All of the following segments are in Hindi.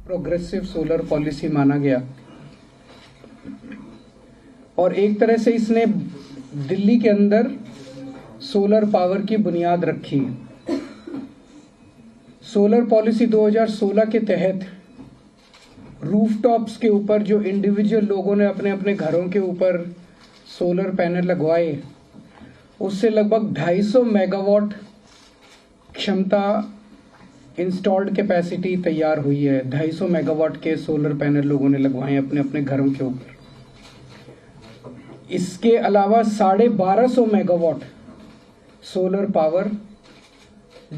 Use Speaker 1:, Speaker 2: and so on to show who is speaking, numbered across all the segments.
Speaker 1: प्रोग्रेसिव सोलर पॉलिसी माना गया और एक तरह से इसने दिल्ली के अंदर सोलर पावर की बुनियाद रखी। सोलर पॉलिसी 2016 के तहत रूफटॉप्स के ऊपर जो इंडिविजुअल लोगों ने अपने अपने घरों के ऊपर सोलर पैनल लगवाए, उससे लगभग 250 मेगावाट क्षमता इंस्टॉल्ड कैपेसिटी तैयार हुई है। 250 मेगावाट के सोलर पैनल लोगों ने लगवाए अपने अपने घरों के ऊपर। इसके अलावा 1250 मेगावाट सोलर पावर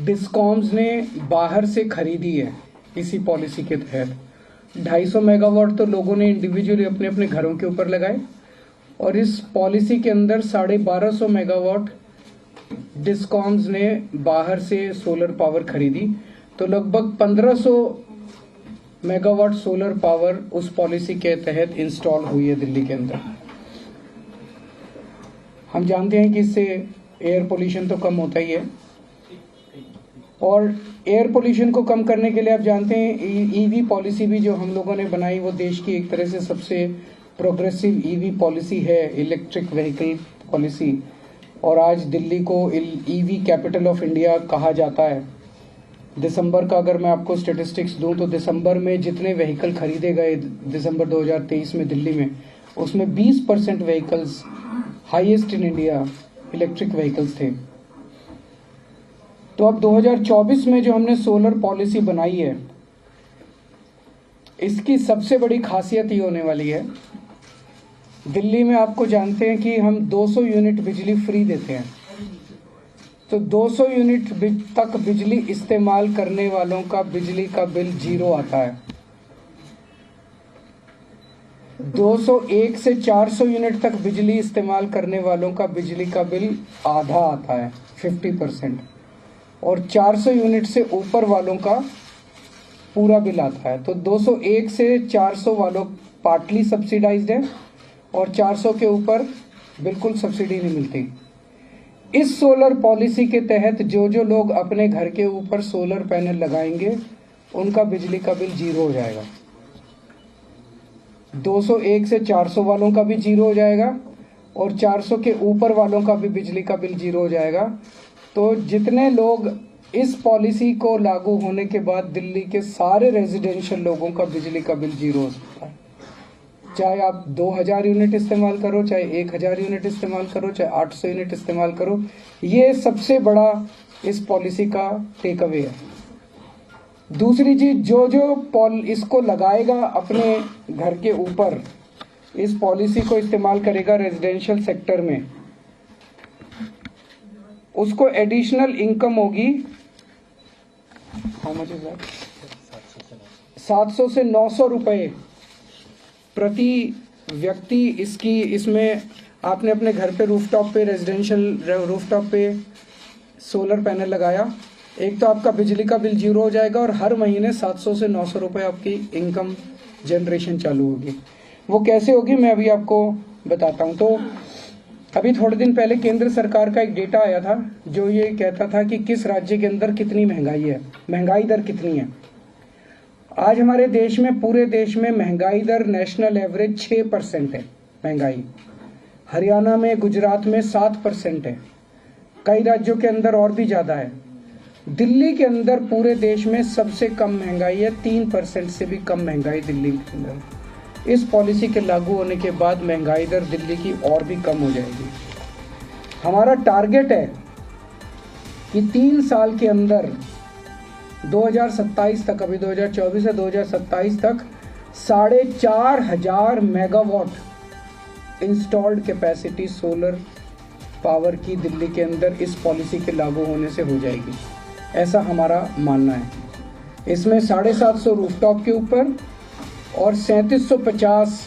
Speaker 1: डिस्कॉम्स ने बाहर से खरीदी है इसी पॉलिसी के तहत। 250 मेगावाट तो लोगों ने इंडिविजुअली अपने अपने घरों के ऊपर लगाए और इस पॉलिसी के अंदर 1250 मेगावाट डिस्कॉम्स ने बाहर से सोलर पावर खरीदी, तो लगभग 1500 मेगावाट सोलर पावर उस पॉलिसी के तहत इंस्टॉल हुई है दिल्ली के अंदर। हम जानते हैं कि इससे एयर पोल्यूशन तो कम होता ही है और एयर पोल्यूशन को कम करने के लिए आप जानते हैं ईवी पॉलिसी भी जो हम लोगों ने बनाई, वो देश की एक तरह से सबसे प्रोग्रेसिव ईवी पॉलिसी है, इलेक्ट्रिक व्हीकल पॉलिसी। और आज दिल्ली को ईवी कैपिटल ऑफ इंडिया कहा जाता है। दिसंबर का अगर मैं आपको स्टेटिस्टिक्स दूं तो दिसंबर में जितने व्हीकल खरीदे गए दिसंबर 2023 में दिल्ली में, उसमें 20% vehicles highest in India electric vehicles थे। तो अब 2024 में जो हमने सोलर पॉलिसी बनाई है, इसकी सबसे बड़ी खासियत ये होने वाली है, दिल्ली में आपको जानते हैं कि हम 200 यूनिट बिजली फ्री देते हैं, तो 200 यूनिट तक बिजली इस्तेमाल करने वालों का बिजली का बिल 0 आता है। 201 से 400 यूनिट तक बिजली इस्तेमाल करने वालों का बिजली का बिल आधा आता है, 50%, और 400 यूनिट से ऊपर वालों का पूरा बिल आता है। तो 201 से 400 वालों पार्टली सब्सिडाइज्ड है और 400 के ऊपर बिल्कुल सब्सिडी नहीं मिलती। इस सोलर पॉलिसी के तहत जो जो लोग अपने घर के ऊपर सोलर पैनल लगाएंगे उनका बिजली का बिल 0 हो जाएगा। 201 से 400 वालों का भी 0 हो जाएगा और 400 के ऊपर वालों का भी बिजली का बिल 0 हो जाएगा। तो जितने लोग इस पॉलिसी को लागू होने के बाद दिल्ली के सारे रेजिडेंशियल लोगों का बिजली का बिल 0 हो सकता है। चाहे आप 2000 यूनिट इस्तेमाल करो, चाहे 1000 यूनिट इस्तेमाल करो, चाहे 800 यूनिट इस्तेमाल करो, ये सबसे बड़ा इस पॉलिसी का टेक अवे है। दूसरी चीज, जो जो इसको लगाएगा अपने घर के ऊपर, इस पॉलिसी को इस्तेमाल करेगा रेजिडेंशियल सेक्टर में, उसको एडिशनल इनकम होगी, हाउ मच इज दैट, 700 से 900 रुपए प्रति व्यक्ति। इसमें आपने अपने घर पे रूफटॉप पे, रेजिडेंशियल रूफटॉप पे सोलर पैनल लगाया, एक तो आपका बिजली का बिल 0 हो जाएगा और हर महीने 700 से 900 रुपए आपकी इनकम जनरेशन चालू होगी। वो कैसे होगी मैं अभी आपको बताता हूँ। तो अभी थोड़े दिन पहले केंद्र सरकार का एक डेटा आया था जो ये कहता था कि किस राज्य के अंदर कितनी महंगाई है, महंगाई दर कितनी है। आज हमारे देश में, पूरे देश में महंगाई दर नेशनल एवरेज 6% है महंगाई। हरियाणा में, गुजरात में 7% है, कई राज्यों के अंदर और भी ज़्यादा है। दिल्ली के अंदर पूरे देश में सबसे कम महंगाई है, 3% से भी कम महंगाई दिल्ली के अंदर। इस पॉलिसी के लागू होने के बाद महंगाई दर दिल्ली की और भी कम हो जाएगी। हमारा टारगेट है कि 3 साल के अंदर 2027 तक, अभी 2024 से 2027 तक 4500 megawatt installed capacity solar power की दिल्ली के अंदर इस पॉलिसी के लागू होने से हो जाएगी, ऐसा हमारा मानना है। इसमें 750 रूफटॉप के ऊपर और 3750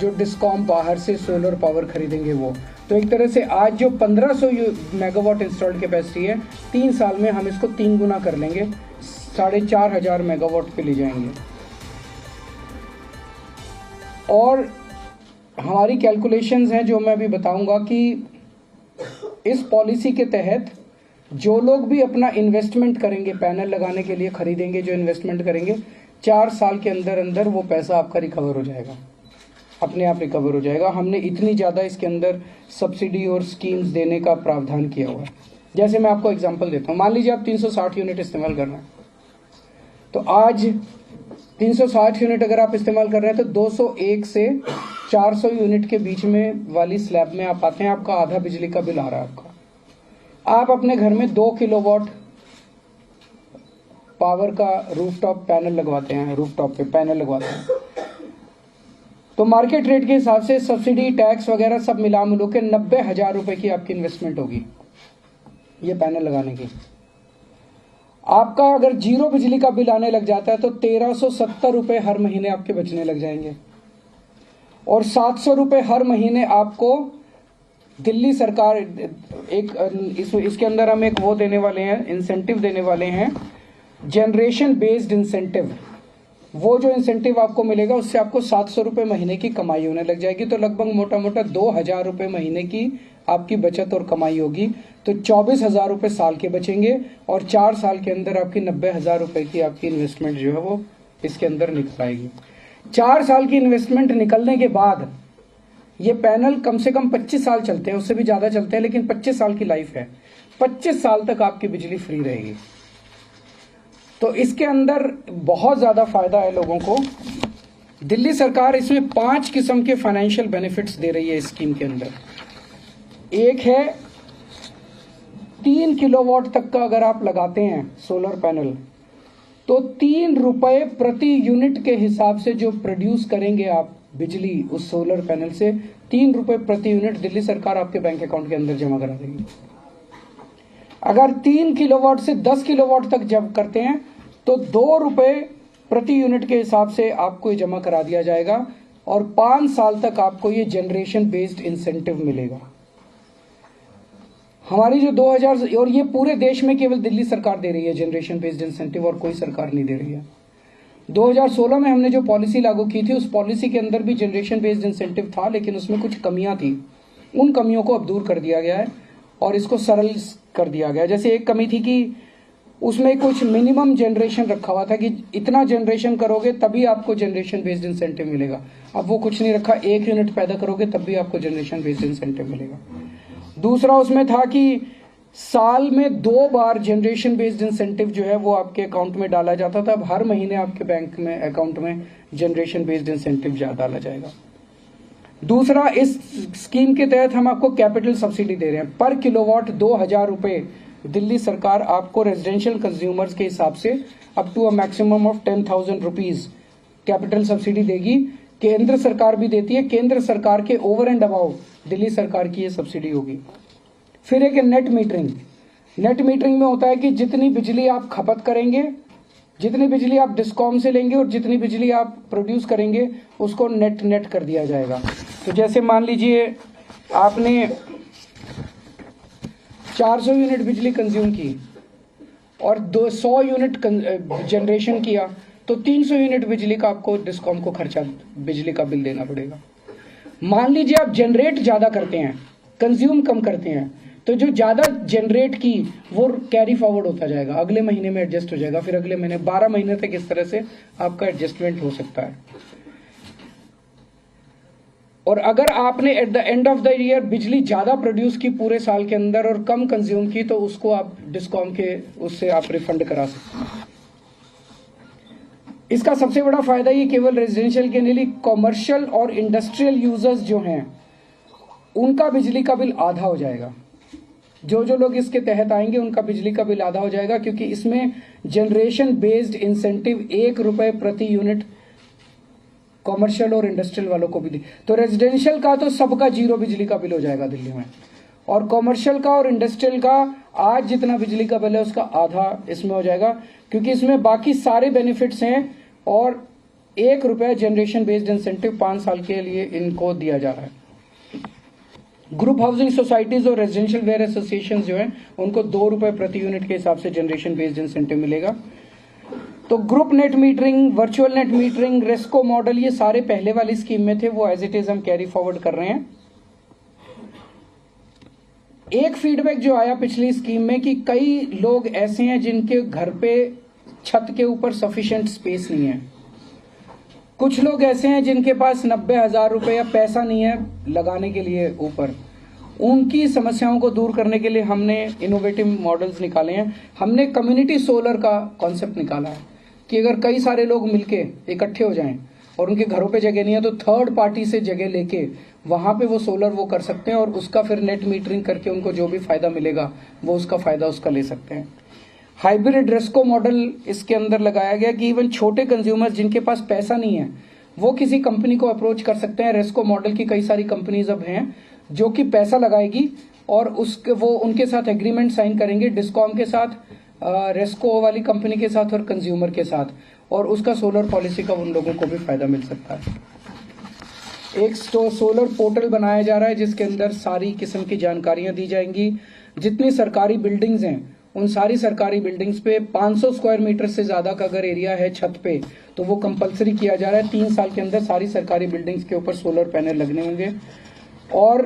Speaker 1: जो डिस्कॉम बाहर से सोलर पावर खरीदेंगे वो। तो एक तरह से आज जो 1500 मेगावाट इंस्टॉल्ड कैपेसिटी है, 3 साल में हम इसको 3 गुना कर लेंगे, 4500 मेगावाट पे ले जाएंगे। और हमारी कैलकुलेशंस हैं जो मैं अभी बताऊंगा कि इस पॉलिसी के तहत जो लोग भी अपना इन्वेस्टमेंट करेंगे, पैनल लगाने के लिए खरीदेंगे, जो इन्वेस्टमेंट करेंगे, 4 साल के अंदर अंदर वो पैसा आपका रिकवर हो जाएगा, अपने आप रिकवर हो जाएगा। हमने इतनी ज़्यादा इसके अंदर सब्सिडी और स्कीम्स देने का प्रावधान किया हुआ है। जैसे मैं आपको एग्जांपल देता हूँ, मान लीजिए आप 360 यूनिट इस्तेमाल कर रहे हैं, तो आज 360 यूनिट अगर आप इस्तेमाल कर रहे हैं तो 201 से 400 यूनिट के बीच में वाली स्लैब में आप आते हैं, आपका आधा बिजली का बिल आ रहा है आपका। आप अपने घर में 2 किलोवाट पावर का रूफटॉप पैनल लगवाते हैं, रूफटॉप पे पैनल लगवाते हैं, तो मार्केट रेट के हिसाब से सब्सिडी टैक्स वगैरह सब मिला मिलो के 90,000 रुपए की आपकी इन्वेस्टमेंट होगी ये पैनल लगाने की। आपका अगर जीरो बिजली का बिल आने लग जाता है तो 1370 रुपए हर महीने आपके बचने लग जाएंगे, और 700 रुपए हर महीने आपको दिल्ली सरकार इसके अंदर हम एक वो देने वाले हैं, इंसेंटिव देने वाले हैं, जनरेशन बेस्ड इंसेंटिव। वो जो इंसेंटिव आपको मिलेगा उससे आपको 700 रुपए महीने की कमाई होने लग जाएगी, तो लगभग मोटा मोटा 2,000 रुपए महीने की आपकी बचत और कमाई होगी। तो 24,000 रुपए साल के बचेंगे, और 4 साल के अंदर आपकी 90,000 रुपए की आपकी इन्वेस्टमेंट जो है वो इसके अंदर निकल आएगी। 4 साल की इन्वेस्टमेंट निकलने के बाद ये पैनल कम से कम 25 साल चलते हैं, उससे भी ज्यादा चलते हैं, लेकिन 25 साल की लाइफ है। 25 साल तक आपकी बिजली फ्री रहेगी। तो इसके अंदर बहुत ज्यादा फायदा है लोगों को। दिल्ली सरकार इसमें 5 किस्म के फाइनेंशियल बेनिफिट्स दे रही है इस स्कीम के अंदर। एक है 3 किलोवाट तक का अगर आप लगाते हैं सोलर पैनल, तो 3 रुपए प्रति यूनिट के हिसाब से जो प्रोड्यूस करेंगे आप बिजली उस सोलर पैनल से, 3 रुपए प्रति यूनिट दिल्ली सरकार आपके बैंक अकाउंट के अंदर जमा करा देगी। अगर 3 किलोवाट से 10 किलोवाट तक जब करते हैं तो 2 रुपए प्रति यूनिट के हिसाब से आपको ये जमा करा दिया जाएगा, और 5 साल तक आपको ये जनरेशन बेस्ड इंसेंटिव मिलेगा। हमारी जो 2000, और ये पूरे देश में केवल दिल्ली सरकार दे रही है जनरेशन बेस्ड इंसेंटिव, और कोई सरकार नहीं दे रही है। 2016 में हमने जो पॉलिसी लागू की थी उस पॉलिसी के अंदर भी जनरेशन बेस्ड इंसेंटिव था, लेकिन उसमें कुछ कमियां थी। उन कमियों को अब दूर कर दिया गया है और इसको सरल कर दिया गया। जैसे एक कमी थी कि उसमें कुछ मिनिमम जनरेशन रखा हुआ था कि इतना जनरेशन करोगे तभी आपको जनरेशन बेस्ड इंसेंटिव मिलेगा। अब वो कुछ नहीं रखा, 1 यूनिट पैदा करोगे तब भी आपको जनरेशन बेस्ड इंसेंटिव मिलेगा। दूसरा उसमें था कि साल में 2 बार जनरेशन बेस्ड इंसेंटिव जो है वो आपके अकाउंट में डाला जाता था। अब हर महीने आपके बैंक में अकाउंट में जनरेशन बेस्ड इंसेंटिव डाला जाएगा। दूसरा, इस स्कीम के तहत हम आपको कैपिटल सब्सिडी दे रहे हैं। पर किलोवाट 2,000 रुपए दिल्ली सरकार आपको रेजिडेंशियल कंज्यूमर्स के हिसाब से up to a maximum of 10,000 rupees capital subsidy देगी। केंद्र सरकार भी देती है, केंद्र सरकार के ओवर एंड अबाउ दिल्ली सरकार की ये सब्सिडी होगी। फिर एक नेट मीटरिंग। नेट मीटरिंग में होता है कि जितनी बिजली आप खपत करेंगे, जितनी बिजली आप डिस्कॉम से लेंगे और जितनी बिजली आप प्रोड्यूस करेंगे उसको नेट कर दिया जाएगा। तो जैसे मान लीजिए आपने 400 यूनिट बिजली कंज्यूम की और 100 यूनिट जनरेशन किया, तो 300 यूनिट बिजली का आपको डिस्कॉम को खर्चा बिजली का बिल देना पड़ेगा। मान लीजिए आप जनरेट ज्यादा करते हैं, कंज्यूम कम करते हैं, तो जो ज्यादा जनरेट की वो कैरी फॉरवर्ड होता जाएगा, अगले महीने में एडजस्ट हो जाएगा, फिर अगले महीने 12 महीने तक इस तरह से आपका एडजस्टमेंट हो सकता है। और अगर आपने at the end of the year बिजली ज्यादा प्रोड्यूस की पूरे साल के अंदर और कम कंज्यूम की, तो उसको आप डिस्कॉम के उससे आप रिफंड करा सकते हैं। इसका सबसे बड़ा फायदा ये केवल रेजिडेंशियल के नहीं, कॉमर्शियल और इंडस्ट्रियल यूजर्स जो हैं उनका बिजली का बिल आधा हो जाएगा। जो लोग इसके तहत आएंगे उनका बिजली का बिल आधा हो जाएगा, क्योंकि इसमें जनरेशन बेस्ड इंसेंटिव 1 रुपए प्रति यूनिट कॉमर्शियल और इंडस्ट्रियल वालों को भी दी। तो रेजिडेंशियल का तो सबका जीरो बिजली का बिल हो जाएगा दिल्ली में, और कॉमर्शियल का और इंडस्ट्रियल का आज जितना बिजली का बिल है उसका आधा इसमें हो जाएगा, क्योंकि इसमें बाकी सारे बेनिफिट्स हैं। और 1 रुपया जनरेशन बेस्ड इंसेंटिव 5 साल के लिए इनको दिया जा रहा है। ग्रुप हाउसिंग सोसाइटीज और रेजिडेंशियल वेयर एसोसिएशन जो हैं उनको 2 रुपए प्रति यूनिट के हिसाब से जनरेशन बेस्ड इंसेंटिव मिलेगा। तो group net metering, virtual net metering, RESCO model, ये सारे पहले वाली स्कीम में थे, वो एज इट इज हम कैरी फॉरवर्ड कर रहे हैं। एक फीडबैक जो आया पिछली स्कीम में कि कई लोग ऐसे हैं जिनके घर पे छत के ऊपर सफिशिएंट स्पेस नहीं है, कुछ लोग ऐसे हैं जिनके पास 90,000 रुपये या पैसा नहीं है लगाने के लिए ऊपर, उनकी समस्याओं को दूर करने के लिए हमने इनोवेटिव मॉडल्स निकाले हैं। हमने कम्युनिटी सोलर का कॉन्सेप्ट निकाला है कि अगर कई सारे लोग मिलके इकट्ठे हो जाएं और उनके घरों पे जगह नहीं है तो थर्ड पार्टी से जगह लेके वहाँ पे वो सोलर वो कर सकते हैं और उसका फिर नेट मीटरिंग करके उनको जो भी फायदा मिलेगा वो उसका फायदा उसका ले सकते हैं। हाइब्रिड रेस्को मॉडल इसके अंदर लगाया गया कि इवन छोटे कंज्यूमर्स जिनके पास पैसा नहीं है वो किसी कंपनी को अप्रोच कर सकते हैं। रेस्को मॉडल की कई सारी कंपनीज अब हैं जो कि पैसा लगाएगी और उसके वो उनके साथ एग्रीमेंट साइन करेंगे, डिस्कॉम के साथ, रेस्को वाली कंपनी के साथ और कंज्यूमर के साथ, और उसका सोलर पॉलिसी का उन लोगों को भी फायदा मिल सकता है। एक सोलर पोर्टल बनाया जा रहा है जिसके अंदर सारी किस्म की जानकारियां दी जाएंगी। जितनी सरकारी बिल्डिंग्स हैं उन सारी सरकारी बिल्डिंग्स पे 500 स्क्वायर मीटर से ज़्यादा का अगर एरिया है छत पे तो वो कंपलसरी किया जा रहा है। 3 साल के अंदर सारी सरकारी बिल्डिंग्स के ऊपर सोलर पैनल लगने होंगे। और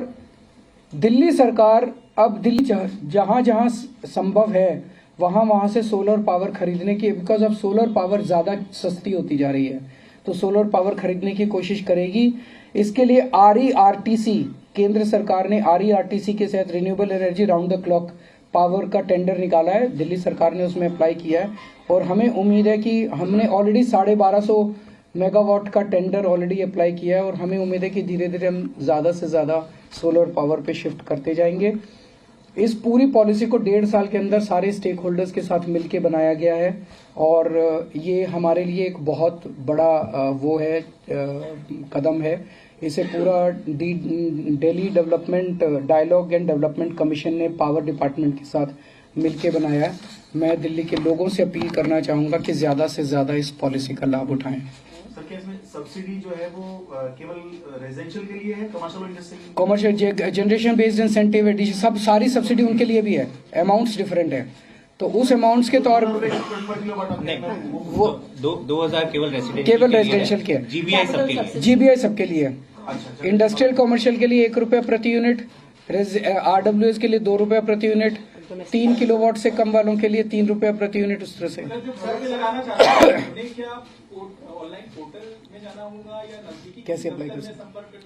Speaker 1: दिल्ली सरकार अब दिल्ली जहाँ जहाँ संभव है वहाँ से सोलर पावर खरीदने की, बिकॉज अब सोलर पावर ज़्यादा सस्ती होती जा रही है तो सोलर पावर खरीदने की कोशिश करेगी। इसके लिए RERTC, केंद्र सरकार ने RERTC के तहत renewable energy round the clock power का टेंडर निकाला है। दिल्ली सरकार ने उसमें अप्लाई किया है और हमें उम्मीद है कि हमने ऑलरेडी 1250 मेगावाट का टेंडर ऑलरेडी अप्लाई किया है और हमें उम्मीद है कि धीरे धीरे हम ज़्यादा से ज़्यादा सोलर पावर पे शिफ्ट करते जाएंगे। इस पूरी पॉलिसी को 1.5 साल के अंदर सारे स्टेक होल्डर्स के साथ मिलकर बनाया गया है और ये हमारे लिए एक बहुत बड़ा वो है कदम है। इसे पूरा Delhi Development Dialogue and Development Commission ने पावर डिपार्टमेंट के साथ मिलके बनाया है। मैं दिल्ली के लोगों से अपील करना चाहूँगा कि ज़्यादा से ज़्यादा इस पॉलिसी का लाभ उठाएं।
Speaker 2: सर, क्या इसमें सब्सिडी जो है वो केवल रेजिडेंशियल के लिए है, कमर्शियल और industrial?
Speaker 1: Commercial, generation based incentive, सब सारी सब्सिडी उनके लिए भी है। अमाउंट्स डिफरेंट है तो उस अमाउंट्स के तौर पर
Speaker 3: वो 2000 केवल
Speaker 1: रेजिडेंशियल के है। GBI सबके लिए है। इंडस्ट्रियल कमर्शियल के लिए 1 रुपया प्रति यूनिट, RWS के लिए 2 रुपया प्रति यूनिट, 3 किलोवाट से कम वालों के लिए 3 रुपया प्रति यूनिट, उस तरह से। कैसे अप्लाई कर सकते?